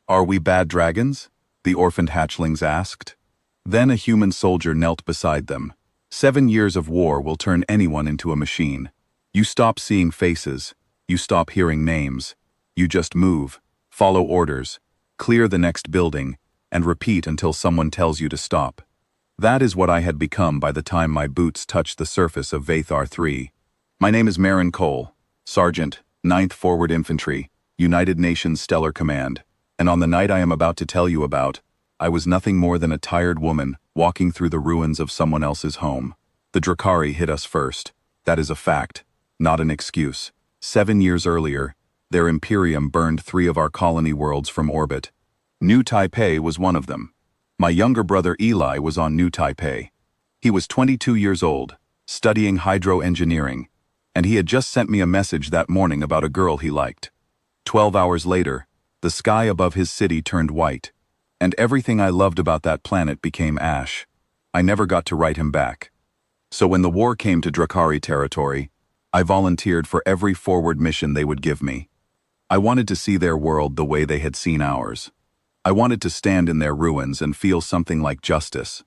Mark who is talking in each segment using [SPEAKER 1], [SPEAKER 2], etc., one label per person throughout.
[SPEAKER 1] "Are we bad dragons?" the orphaned hatchlings asked. Then a human soldier knelt beside them. 7 years of war will turn anyone into a machine. You stop seeing faces. You stop hearing names. You just move, follow orders, clear the next building, and repeat until someone tells you to stop. That is what I had become by the time my boots touched the surface of Vathar 3. My name is Marin Cole, Sergeant, 9th Forward Infantry, United Nations Stellar Command, and on the night I am about to tell you about, I was nothing more than a tired woman walking through the ruins of someone else's home. The drakaari hit us first. That is a fact, not an excuse. 7 years earlier, their Imperium burned 3 of our colony worlds from orbit. New Taipei was one of them. My younger brother Eli was on New Taipei. He was 22 years old, studying hydroengineering, and he had just sent me a message that morning about a girl he liked. 12 hours later, the sky above his city turned white, and everything I loved about that planet became ash. I never got to write him back. So when the war came to Drakaari territory, I volunteered for every forward mission they would give me. I wanted to see their world the way they had seen ours. I wanted to stand in their ruins and feel something like justice.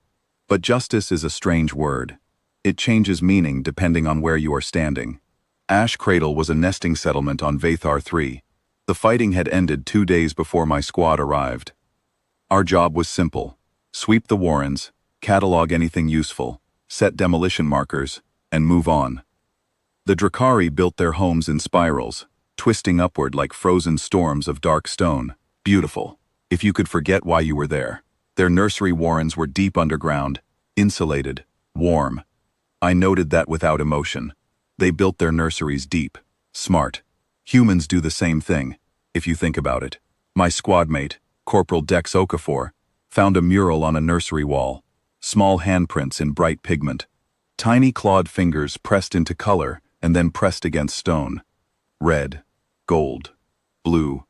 [SPEAKER 1] But justice is a strange word. It changes meaning depending on where you are standing. Ash Cradle was a nesting settlement on Vathar 3. The fighting had ended 2 days before my squad arrived. Our job was simple: sweep the warrens, catalog anything useful, set demolition markers, and move on. The drakaari built their homes in spirals, twisting upward like frozen storms of dark stone. Beautiful, if you could forget why you were there. Their nursery warrens were deep underground, insulated, warm. I noted that without emotion. They built their nurseries deep, smart. Humans do the same thing, if you think about it. My squadmate, Corporal Dex Okafor, found a mural on a nursery wall. Small handprints in bright pigment. Tiny clawed fingers pressed into color and then pressed against stone. Red, gold, blue.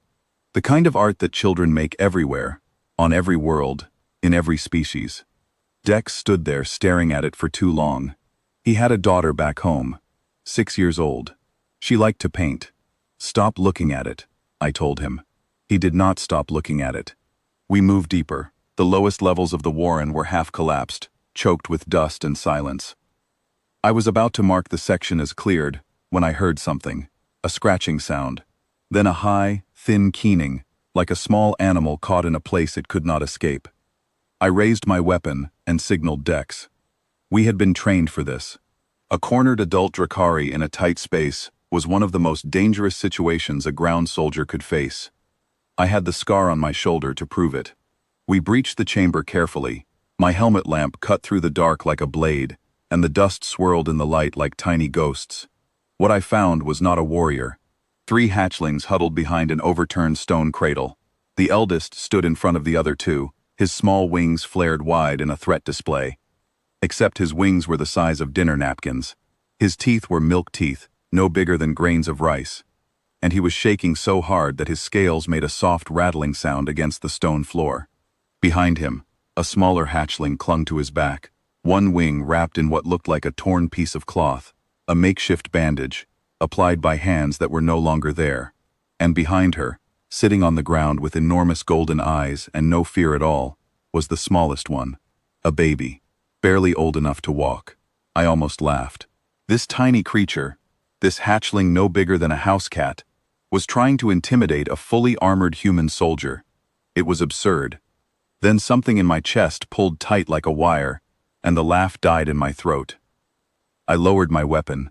[SPEAKER 1] The kind of art that children make everywhere, on every world, in every species. Dex stood there staring at it for too long. He had a daughter back home, 6 years old. She liked to paint. "Stop looking at it," I told him. He did not stop looking at it. We moved deeper. The lowest levels of the warren were half collapsed, choked with dust and silence. I was about to mark the section as cleared when I heard something, a scratching sound, then a high, thin keening, like a small animal caught in a place it could not escape. I raised my weapon and signaled Dex. We had been trained for this. A cornered adult drakaari in a tight space was one of the most dangerous situations a ground soldier could face. I had the scar on my shoulder to prove it. We breached the chamber carefully. My helmet lamp cut through the dark like a blade, and the dust swirled in the light like tiny ghosts. What I found was not a warrior. 3 hatchlings huddled behind an overturned stone cradle. The eldest stood in front of the other 2, his small wings flared wide in a threat display. Except his wings were the size of dinner napkins. His teeth were milk teeth, no bigger than grains of rice. And he was shaking so hard that his scales made a soft rattling sound against the stone floor. Behind him, a smaller hatchling clung to his back, one wing wrapped in what looked like a torn piece of cloth, a makeshift bandage, applied by hands that were no longer there. And behind her, sitting on the ground with enormous golden eyes and no fear at all, was the smallest one, a baby, barely old enough to walk. I almost laughed. This tiny creature, this hatchling no bigger than a house cat, was trying to intimidate a fully armored human soldier. It was absurd. Then something in my chest pulled tight like a wire, and the laugh died in my throat. I lowered my weapon.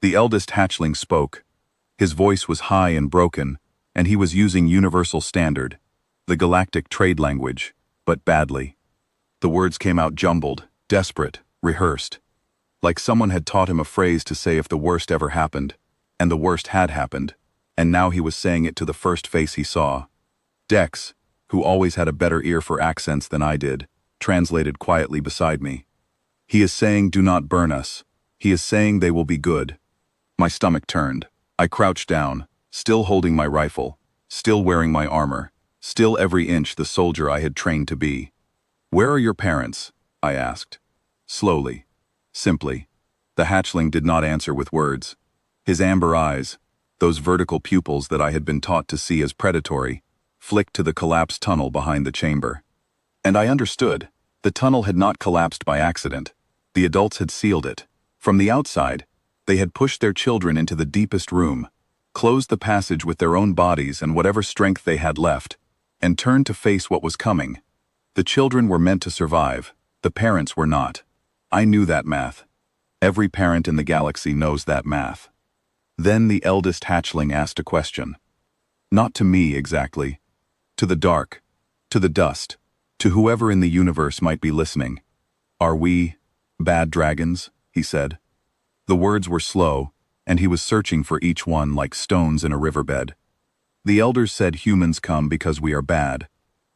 [SPEAKER 1] The eldest hatchling spoke. His voice was high and broken, and he was using Universal Standard, the galactic trade language, but badly. The words came out jumbled, desperate, rehearsed. Like someone had taught him a phrase to say if the worst ever happened, and the worst had happened, and now he was saying it to the first face he saw. Dex, who always had a better ear for accents than I did, translated quietly beside me. "He is saying, do not burn us. He is saying they will be good." My stomach turned. I crouched down, still holding my rifle, still wearing my armor, still every inch the soldier I had trained to be. "Where are your parents?" I asked. Slowly, simply. The hatchling did not answer with words. His amber eyes, those vertical pupils that I had been taught to see as predatory, flicked to the collapsed tunnel behind the chamber. And I understood. The tunnel had not collapsed by accident. The adults had sealed it. From the outside, they had pushed their children into the deepest room, closed the passage with their own bodies and whatever strength they had left, and turned to face what was coming. The children were meant to survive. The parents were not. I knew that math. Every parent in the galaxy knows that math. Then the eldest hatchling asked a question. Not to me exactly. To the dark. To the dust. To whoever in the universe might be listening. Are we bad dragons? He said. The words were slow, and he was searching for each one like stones in a riverbed. The elders said humans come because we are bad.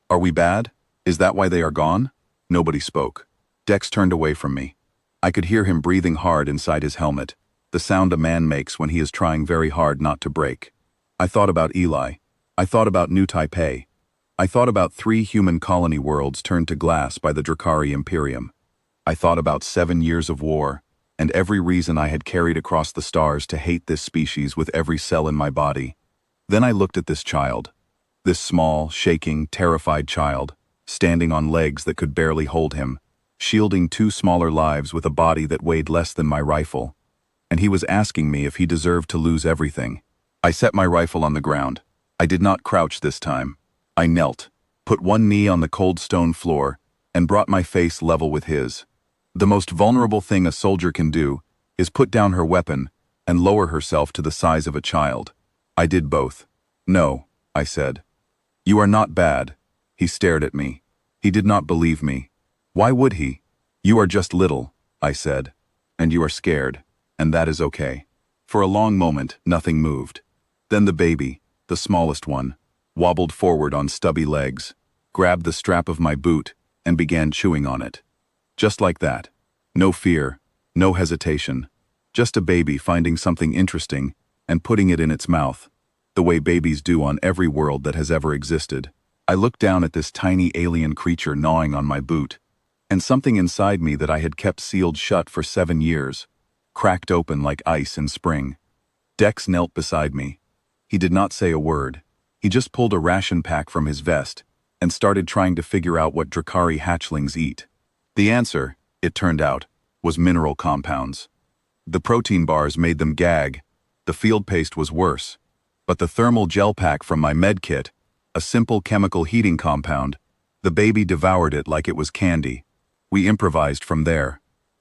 [SPEAKER 1] Are we bad? Is that why they are gone? Nobody spoke. Dex turned away from me. I could hear him breathing hard inside his helmet, the sound a man makes when he is trying very hard not to break. I thought about Eli. I thought about New Taipei. I thought about 3 human colony worlds turned to glass by the Drakaari Imperium. I thought about 7 years of war, and every reason I had carried across the stars to hate this species with every cell in my body. Then I looked at this child. This small, shaking, terrified child, standing on legs that could barely hold him, shielding 2 smaller lives with a body that weighed less than my rifle. And he was asking me if he deserved to lose everything. I set my rifle on the ground. I did not crouch this time. I knelt, put one knee on the cold stone floor, and brought my face level with his. The most vulnerable thing a soldier can do is put down her weapon and lower herself to the size of a child. I did both. No, I said. You are not bad. He stared at me. He did not believe me. Why would he? You are just little, I said. And you are scared, and that is okay. For a long moment, nothing moved. Then the baby, the smallest one, wobbled forward on stubby legs, grabbed the strap of my boot, and began chewing on it. Just like that. No fear, no hesitation. Just a baby finding something interesting and putting it in its mouth, the way babies do on every world that has ever existed. I looked down at this tiny alien creature gnawing on my boot, and something inside me that I had kept sealed shut for 7 years, cracked open like ice in spring. Dex knelt beside me. He did not say a word. He just pulled a ration pack from his vest and started trying to figure out what drakaari hatchlings eat. The answer, it turned out, was mineral compounds. The protein bars made them gag. The field paste was worse. But the thermal gel pack from my med kit, a simple chemical heating compound, the baby devoured it like it was candy. We improvised from there.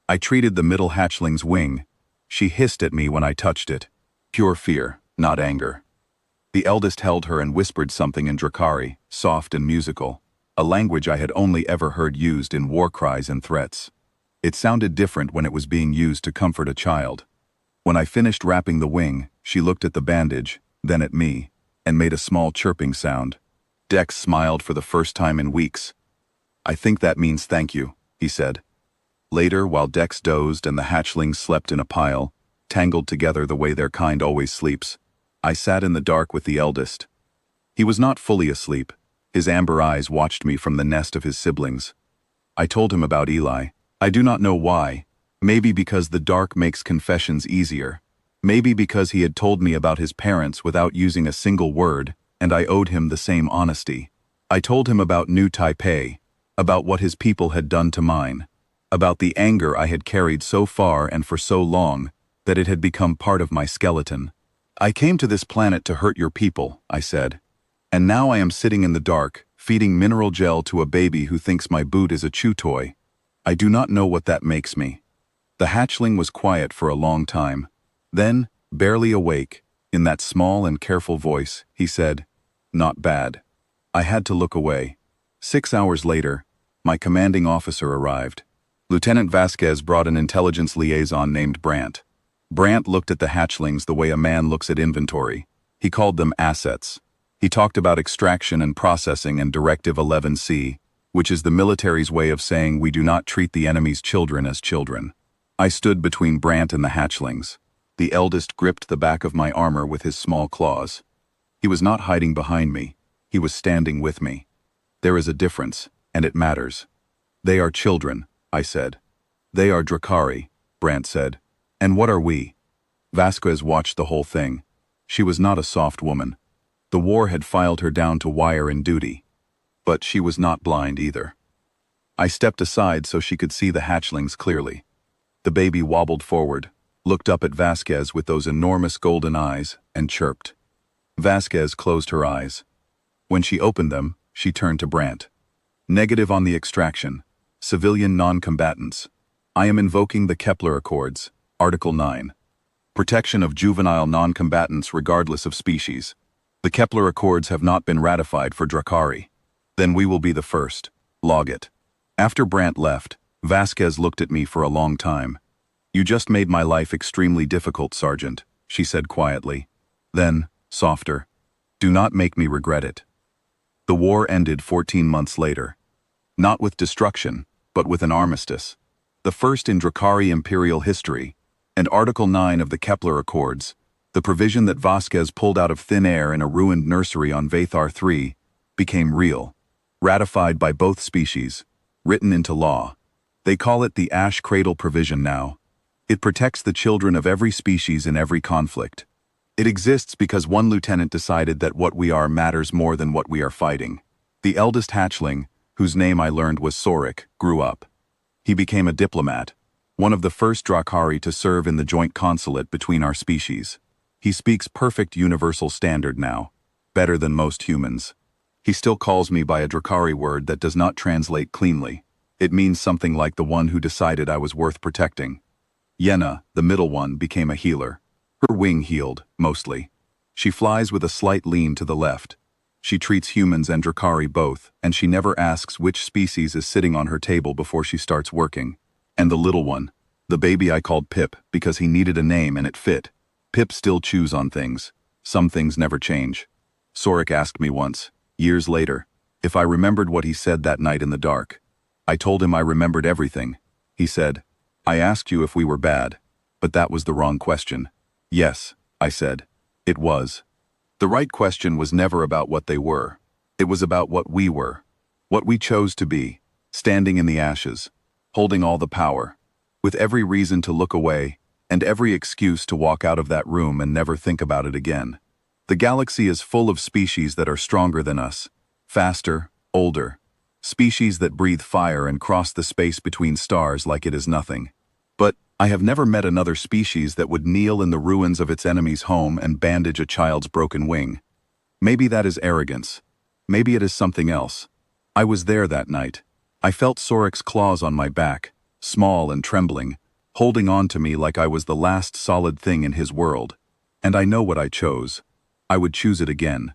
[SPEAKER 1] I treated the middle hatchling's wing. She hissed at me when I touched it. Pure fear, not anger. The eldest held her and whispered something in drakaari, soft and musical, a language I had only ever heard used in war cries and threats. It sounded different when it was being used to comfort a child. When I finished wrapping the wing, she looked at the bandage, then at me, and made a small chirping sound. Dex smiled for the first time in weeks. I think that means thank you, he said. Later, while Dex dozed and the hatchlings slept in a pile, tangled together the way their kind always sleeps, I sat in the dark with the eldest. He was not fully asleep. His amber eyes watched me from the nest of his siblings. I told him about Eli. I do not know why. Maybe because the dark makes confessions easier. Maybe because he had told me about his parents without using a single word, and I owed him the same honesty. I told him about New Taipei, about what his people had done to mine, about the anger I had carried so far and for so long that it had become part of my skeleton. I came to this planet to hurt your people, I said. And now I am sitting in the dark, feeding mineral gel to a baby who thinks my boot is a chew toy. I do not know what that makes me. The hatchling was quiet for a long time. Then, barely awake, in that small and careful voice, he said, "Not bad." I had to look away. 6 hours later, my commanding officer arrived. Lieutenant Vasquez brought an intelligence liaison named Brandt. Brandt looked at the hatchlings the way a man looks at inventory. He called them assets. He talked about extraction and processing and Directive 11C, which is the military's way of saying we do not treat the enemy's children as children. I stood between Brandt and the hatchlings. The eldest gripped the back of my armor with his small claws. He was not hiding behind me. He was standing with me. There is a difference, and it matters. They are children, I said. They are drakaari, Brandt said. And what are we? Vasquez watched the whole thing. She was not a soft woman. The war had filed her down to wire and duty. But she was not blind either. I stepped aside so she could see the hatchlings clearly. The baby wobbled forward, looked up at Vasquez with those enormous golden eyes, and chirped. Vasquez closed her eyes. When she opened them, she turned to Brandt. Negative on the extraction. Civilian non-combatants. I am invoking the Kepler Accords, Article 9. Protection of juvenile non-combatants regardless of species. The Kepler Accords have not been ratified for Drakaari. Then we will be the first. Log it. After Brandt left, Vasquez looked at me for a long time. You just made my life extremely difficult, Sergeant, she said quietly. Then, softer. Do not make me regret it. The war ended 14 months later. Not with destruction, but with an armistice. The first in Drakaari imperial history, and Article 9 of the Kepler Accords, the provision that Vasquez pulled out of thin air in a ruined nursery on Vathar 3, became real, ratified by both species, written into law. They call it the Ash Cradle Provision now. It protects the children of every species in every conflict. It exists because one lieutenant decided that what we are matters more than what we are fighting. The eldest hatchling, whose name I learned was Sorik, grew up. He became a diplomat, one of the first drakaari to serve in the joint consulate between our species. He speaks perfect universal standard now, better than most humans. He still calls me by a drakaari word that does not translate cleanly. It means something like the one who decided I was worth protecting. Yenna, the middle one, became a healer. Her wing healed, mostly. She flies with a slight lean to the left. She treats humans and drakaari both, and she never asks which species is sitting on her table before she starts working. And the little one, the baby I called Pip because he needed a name and it fit. Pip still chews on things. Some things never change. Sorik asked me once, years later, if I remembered what he said that night in the dark. I told him I remembered everything. He said, I asked you if we were bad, but that was the wrong question. Yes, I said. It was. The right question was never about what they were. It was about what we were. What we chose to be, standing in the ashes, holding all the power, with every reason to look away, and every excuse to walk out of that room and never think about it again. The galaxy is full of species that are stronger than us, faster, older, species that breathe fire and cross the space between stars like it is nothing. But I have never met another species that would kneel in the ruins of its enemy's home and bandage a child's broken wing. Maybe that is arrogance. Maybe it is something else. I was there that night. I felt Sorik's claws on my back, small and trembling, holding on to me like I was the last solid thing in his world. And I know what I chose. I would choose it again.